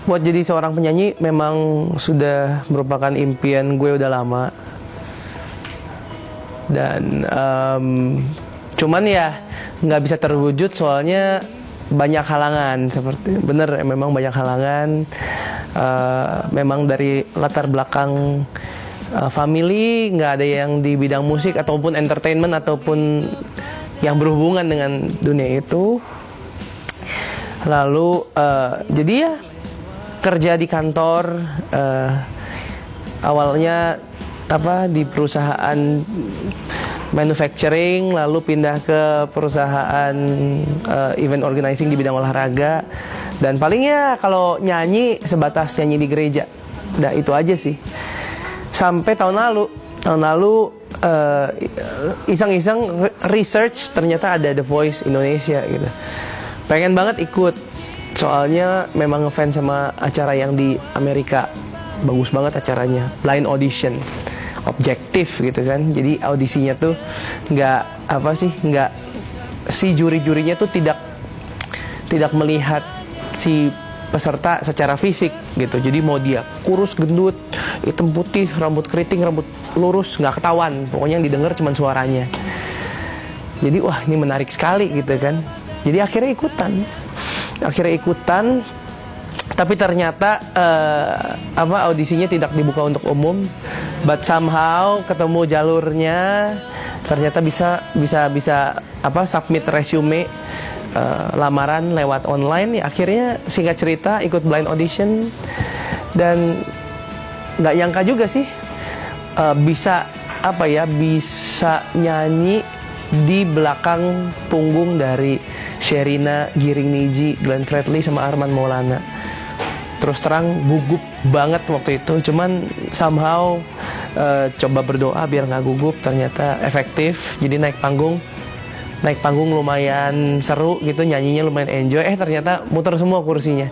Buat jadi seorang penyanyi memang sudah merupakan impian gue udah lama. Dan cuman ya nggak bisa terwujud soalnya banyak halangan. Seperti bener, memang banyak halangan. Memang dari latar belakang family nggak ada yang di bidang musik ataupun entertainment ataupun yang berhubungan dengan dunia itu. Lalu jadi ya kerja di kantor, awalnya di perusahaan manufacturing, lalu pindah ke perusahaan event organizing di bidang olahraga, dan paling ya kalau nyanyi sebatas nyanyi di gereja, udah itu aja sih. Sampai tahun lalu iseng-iseng research, ternyata ada The Voice Indonesia gitu. Pengen banget ikut. Soalnya memang ngefans sama acara yang di Amerika. Bagus banget acaranya, blind audition, objektif gitu kan. Jadi audisinya tuh nggak si juri-jurinya tuh tidak melihat si peserta secara fisik gitu. Jadi mau dia kurus, gendut, hitam putih, rambut keriting, rambut lurus, nggak ketahuan. Pokoknya yang didengar cuma suaranya. Jadi wah, ini menarik sekali gitu kan. Jadi akhirnya ikutan, tapi ternyata audisinya tidak dibuka untuk umum, but somehow ketemu jalurnya, ternyata bisa submit resume lamaran lewat online. Ya, akhirnya singkat cerita ikut blind audition, dan nggak nyangka juga sih bisa nyanyi di belakang punggung dari Sherina, Giring Niji, Glenn Fredly sama Arman Maulana. Terus terang gugup banget waktu itu, cuman somehow coba berdoa biar nggak gugup, ternyata efektif. Jadi naik panggung lumayan seru gitu, nyanyinya lumayan enjoy. Ternyata muter semua kursinya.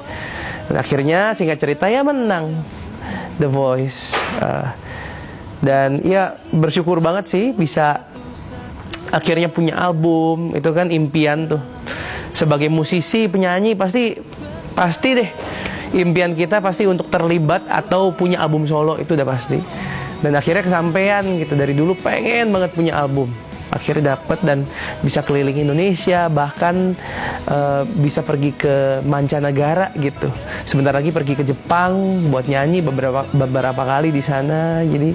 Dan akhirnya singkat cerita ya menang The Voice. Dan ya bersyukur banget sih bisa akhirnya punya album. Itu kan impian tuh. Sebagai musisi, penyanyi pasti deh impian kita pasti untuk terlibat atau punya album solo, itu udah pasti. Dan akhirnya kesampaian gitu, dari dulu pengen banget punya album. Akhirnya dapet dan bisa keliling Indonesia, bahkan bisa pergi ke mancanegara gitu. Sebentar lagi pergi ke Jepang buat nyanyi beberapa kali di sana. Jadi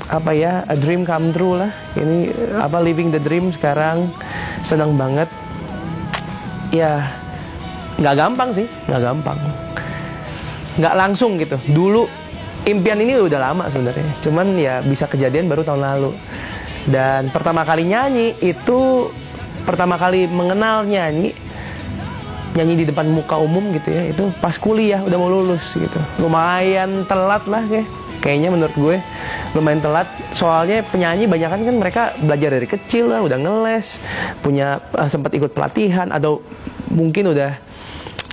a dream come true lah. Ini living the dream sekarang. Senang banget. Ya nggak gampang sih, nggak langsung gitu. Dulu impian ini udah lama sebenarnya, cuman ya bisa kejadian baru tahun lalu. Dan pertama kali mengenal nyanyi di depan muka umum gitu ya, itu pas kuliah udah mau lulus gitu. Lumayan telat lah kayaknya menurut gue, lumayan telat. Soalnya penyanyi banyakan kan mereka belajar dari kecil lah, udah ngeles, punya sempat ikut pelatihan, atau mungkin udah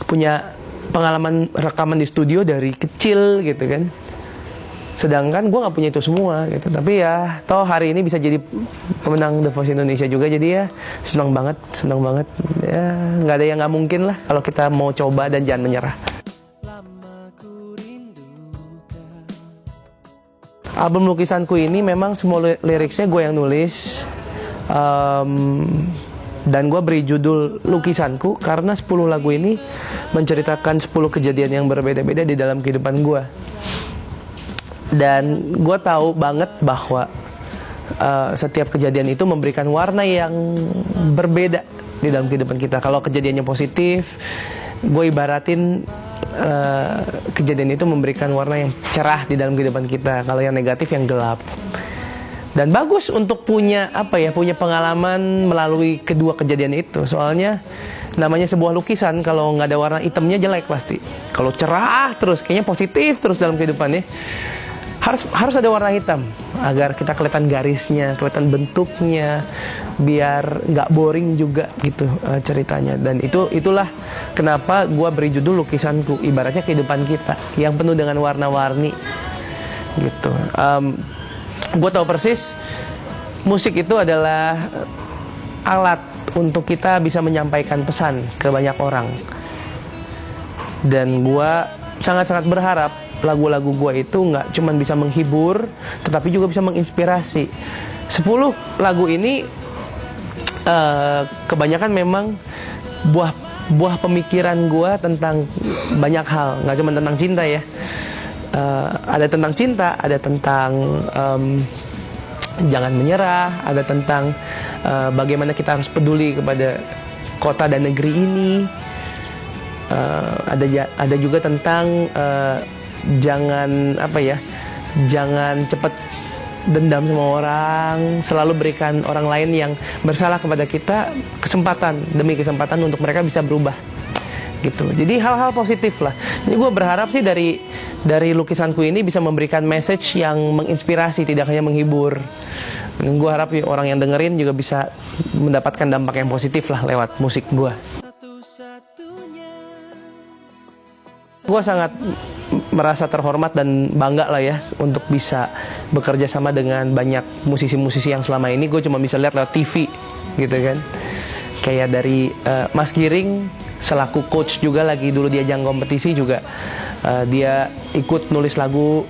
punya pengalaman rekaman di studio dari kecil gitu kan. Sedangkan gue nggak punya itu semua gitu. Tapi ya toh hari ini bisa jadi pemenang The Voice Indonesia juga, jadi ya senang banget. Ya nggak ada yang nggak mungkin lah kalau kita mau coba dan jangan menyerah. Album lukisanku ini memang semua liriknya gue yang nulis, dan gue beri judul Lukisanku karena 10 lagu ini menceritakan 10 kejadian yang berbeda-beda di dalam kehidupan gue. Dan gue tahu banget bahwa setiap kejadian itu memberikan warna yang berbeda di dalam kehidupan kita. Kalau kejadiannya positif, gue ibaratin kejadian itu memberikan warna yang cerah di dalam kehidupan kita. Kalau yang negatif, yang gelap. Dan bagus untuk punya pengalaman melalui kedua kejadian itu. Soalnya namanya sebuah lukisan, kalau nggak ada warna hitamnya jelek pasti. Kalau cerah terus, kayaknya positif terus dalam kehidupannya, harus ada warna hitam agar kita kelihatan garisnya, kelihatan bentuknya, biar nggak boring juga gitu ceritanya. Dan itulah kenapa gue beri judul Lukisanku, ibaratnya kehidupan kita yang penuh dengan warna-warni gitu. Gue tahu persis musik itu adalah alat untuk kita bisa menyampaikan pesan ke banyak orang. Dan gue sangat-sangat berharap lagu-lagu gue itu nggak cuma bisa menghibur, tetapi juga bisa menginspirasi. 10 lagu ini kebanyakan memang buah pemikiran gue tentang banyak hal, nggak cuma tentang cinta ya. Ada tentang cinta, ada tentang jangan menyerah, ada tentang bagaimana kita harus peduli kepada kota dan negeri ini. Ada juga tentang jangan cepat dendam sama orang, selalu berikan orang lain yang bersalah kepada kita kesempatan demi kesempatan untuk mereka bisa berubah gitu. Jadi hal-hal positif lah. Jadi gue berharap sih dari lukisanku ini bisa memberikan message yang menginspirasi, tidak hanya menghibur. Dan gue harap orang yang dengerin juga bisa mendapatkan dampak yang positif lah lewat musik gue. Gue sangat merasa terhormat dan bangga lah ya untuk bisa bekerja sama dengan banyak musisi-musisi yang selama ini gue cuma bisa lihat lewat TV gitu kan. Kayak dari Mas Giring selaku coach juga lagi dulu di ajang kompetisi juga, dia ikut nulis lagu.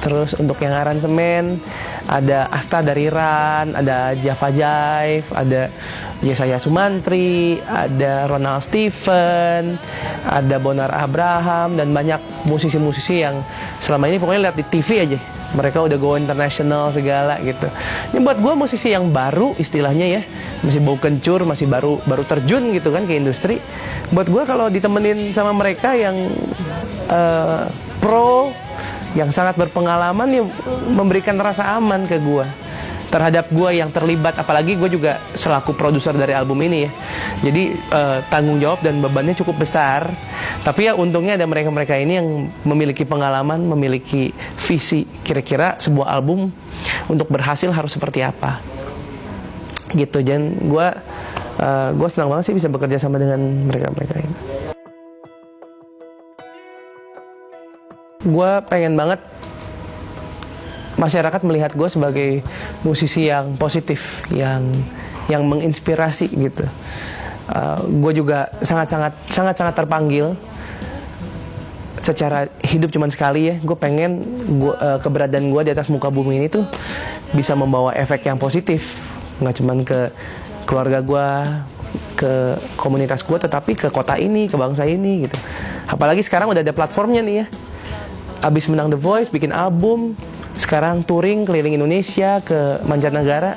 Terus untuk yang aransemen ada Asta dari Ran, ada Java Jive, ada Yesaya Sumantri, ada Ronald Steven, ada Bonar Abraham, dan banyak musisi-musisi yang selama ini pokoknya lihat di TV aja. Mereka udah go international segala gitu. Ini buat gue musisi yang baru istilahnya ya, masih bau kencur, masih baru terjun gitu kan ke industri. Buat gue kalau ditemenin sama mereka yang pro, yang sangat berpengalaman, ya memberikan rasa aman ke gue terhadap gue yang terlibat, apalagi gue juga selaku produser dari album ini ya. Jadi tanggung jawab dan bebannya cukup besar. Tapi ya untungnya ada mereka-mereka ini yang memiliki pengalaman, memiliki visi kira-kira sebuah album untuk berhasil harus seperti apa gitu. Dan gue senang banget sih bisa bekerja sama dengan mereka-mereka ini. Gue pengen banget masyarakat melihat gue sebagai musisi yang positif, yang menginspirasi gitu. Gue juga sangat terpanggil. Secara hidup cuman sekali ya. Gue pengen keberadaan gue di atas muka bumi ini tuh bisa membawa efek yang positif, nggak cuman ke keluarga gue, ke komunitas gue, tetapi ke kota ini, ke bangsa ini gitu. Apalagi sekarang udah ada platformnya nih ya. Abis menang The Voice, bikin album, sekarang touring keliling Indonesia ke mancanegara.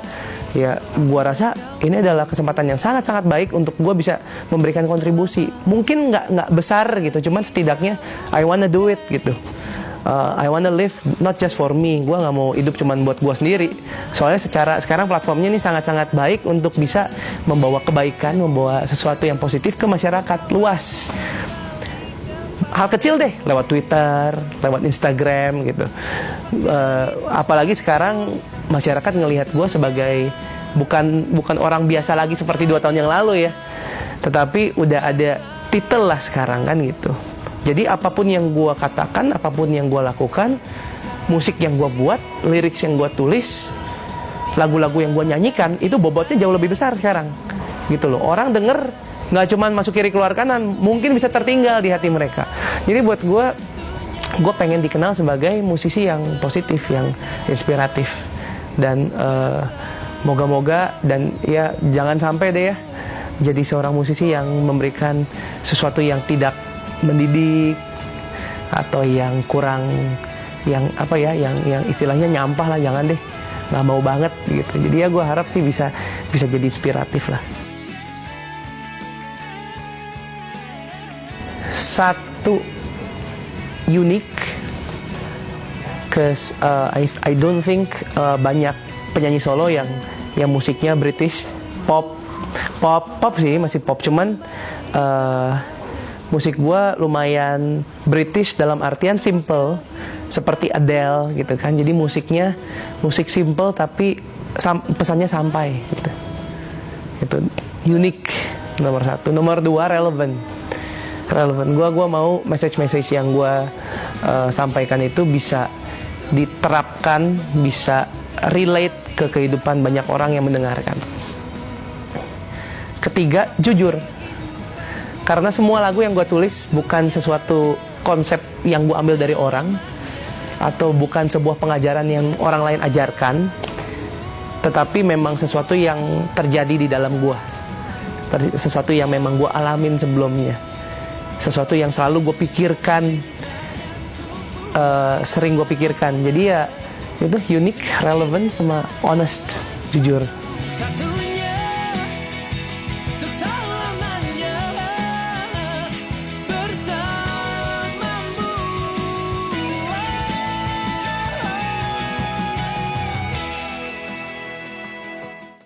Ya, gua rasa ini adalah kesempatan yang sangat-sangat baik untuk gua bisa memberikan kontribusi. Mungkin nggak besar gitu, cuman setidaknya I wanna do it gitu. I wanna live not just for me. Gua nggak mau hidup cuman buat gua sendiri. Soalnya sekarang platformnya ini sangat-sangat baik untuk bisa membawa kebaikan, membawa sesuatu yang positif ke masyarakat luas. Hal kecil deh, lewat Twitter, lewat Instagram gitu. Apalagi sekarang masyarakat ngelihat gue sebagai bukan orang biasa lagi seperti 2 tahun yang lalu ya, tetapi udah ada titel lah sekarang kan gitu. Jadi apapun yang gue katakan, apapun yang gue lakukan, musik yang gue buat, lirik yang gue tulis, lagu-lagu yang gue nyanyikan, itu bobotnya jauh lebih besar sekarang gitu loh. Orang denger nggak cuman masuk kiri keluar kanan, mungkin bisa tertinggal di hati mereka. Jadi buat gue pengen dikenal sebagai musisi yang positif, yang inspiratif. Dan moga-moga, dan ya jangan sampai deh ya jadi seorang musisi yang memberikan sesuatu yang tidak mendidik atau yang kurang, yang istilahnya nyampah lah, jangan deh, nggak mau banget gitu. Jadi ya gue harap sih bisa jadi inspiratif lah. Satu, unique, cause I don't think banyak penyanyi solo yang musiknya British, pop sih, masih pop, cuman musik gua lumayan British dalam artian simple, seperti Adele gitu kan. Jadi musiknya musik simple tapi pesannya sampai gitu. Itu unique, nomor 1. Nomor 2, relevan. Gue mau message yang gue sampaikan itu bisa diterapkan, bisa relate ke kehidupan banyak orang yang mendengarkan. Ketiga, jujur. Karena semua lagu yang gue tulis bukan sesuatu konsep yang gue ambil dari orang, atau bukan sebuah pengajaran yang orang lain ajarkan, tetapi memang sesuatu yang terjadi di dalam gue, sesuatu yang memang gue alamin sebelumnya, sesuatu yang selalu gue pikirkan, sering gue pikirkan. Jadi ya itu unik, relevan, sama honest, jujur.